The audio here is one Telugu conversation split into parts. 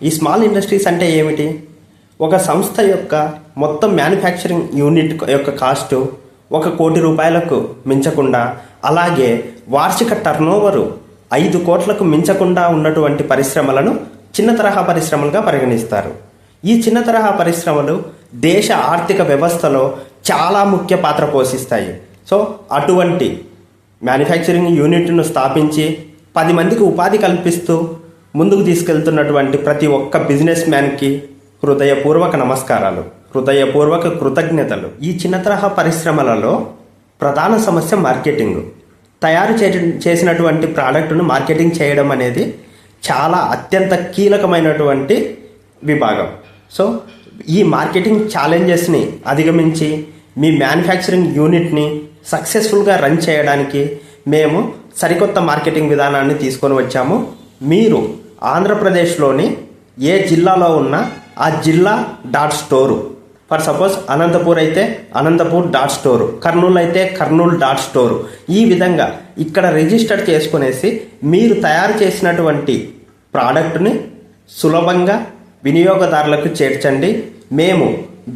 ఈ స్మాల్ ఇండస్ట్రీస్ అంటే ఏమిటి? ఒక సంస్థ యొక్క మొత్తం మ్యానుఫ్యాక్చరింగ్ యూనిట్ యొక్క కాస్టు 1 కోటి రూపాయలకు మించకుండా, అలాగే వార్షిక టర్నోవరు 5 కోట్లకు మించకుండా ఉన్నటువంటి పరిశ్రమలను చిన్న తరహా పరిశ్రమలుగా పరిగణిస్తారు. ఈ చిన్న తరహా పరిశ్రమలు దేశ ఆర్థిక వ్యవస్థలో చాలా ముఖ్య పాత్ర పోషిస్తాయి. సో అటువంటి మ్యానుఫ్యాక్చరింగ్ యూనిట్ను స్థాపించి 10 మందికి ఉపాధి కల్పిస్తూ ముందుకు తీసుకెళ్తున్నటువంటి ప్రతి ఒక్క బిజినెస్ మ్యాన్కి హృదయపూర్వక నమస్కారాలు, హృదయపూర్వక కృతజ్ఞతలు. ఈ చిన్న తరహా పరిశ్రమలలో ప్రధాన సమస్య మార్కెటింగ్. తయారు చేసినటువంటి ప్రోడక్ట్ను మార్కెటింగ్ చేయడం అనేది చాలా అత్యంత కీలకమైనటువంటి విభాగం. సో ఈ మార్కెటింగ్ ఛాలెంజెస్ని అధిగమించి మీ మ్యానుఫ్యాక్చరింగ్ యూనిట్ని సక్సెస్ఫుల్గా రన్ చేయడానికి మేము సరికొత్త మార్కెటింగ్ విధానాన్ని తీసుకొని వచ్చాము. మీరు ఆంధ్రప్రదేశ్లోని ఏ జిల్లాలో ఉన్న ఆ జిల్లా dot store, for suppose Anantapur అయితే అనంతపూర్ డాట్ స్టోరు, కర్నూలు అయితే కర్నూలు డాట్ స్టోరు, ఈ విధంగా ఇక్కడ రిజిస్టర్ చేసుకునేసి మీరు తయారు చేసినటువంటి ప్రోడక్ట్ని సులభంగా వినియోగదారులకు చేర్చండి. మేము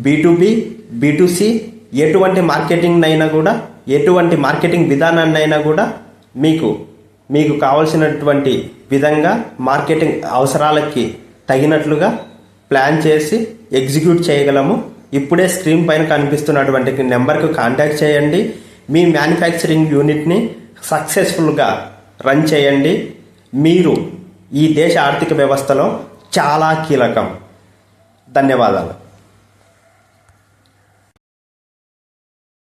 B2B, B2C ఎటువంటి మార్కెటింగ్ అయినా కూడా, ఎటువంటి మార్కెటింగ్ విధానాన్ని అయినా కూడా మీకు కావాల్సినటువంటి విధంగా మార్కెటింగ్ అవసరాలకి తగినట్లుగా ప్లాన్ చేసి ఎగ్జిక్యూట్ చేయగలము. ఇప్పుడే స్క్రీన్ పైన కనిపిస్తున్నటువంటి నెంబర్కు కాంటాక్ట్ చేయండి. మీ మ్యానుఫ్యాక్చరింగ్ యూనిట్ని సక్సెస్ఫుల్గా రన్ చేయండి. మీరు ఈ దేశ ఆర్థిక వ్యవస్థలో చాలా కీలకం. ధన్యవాదాలు.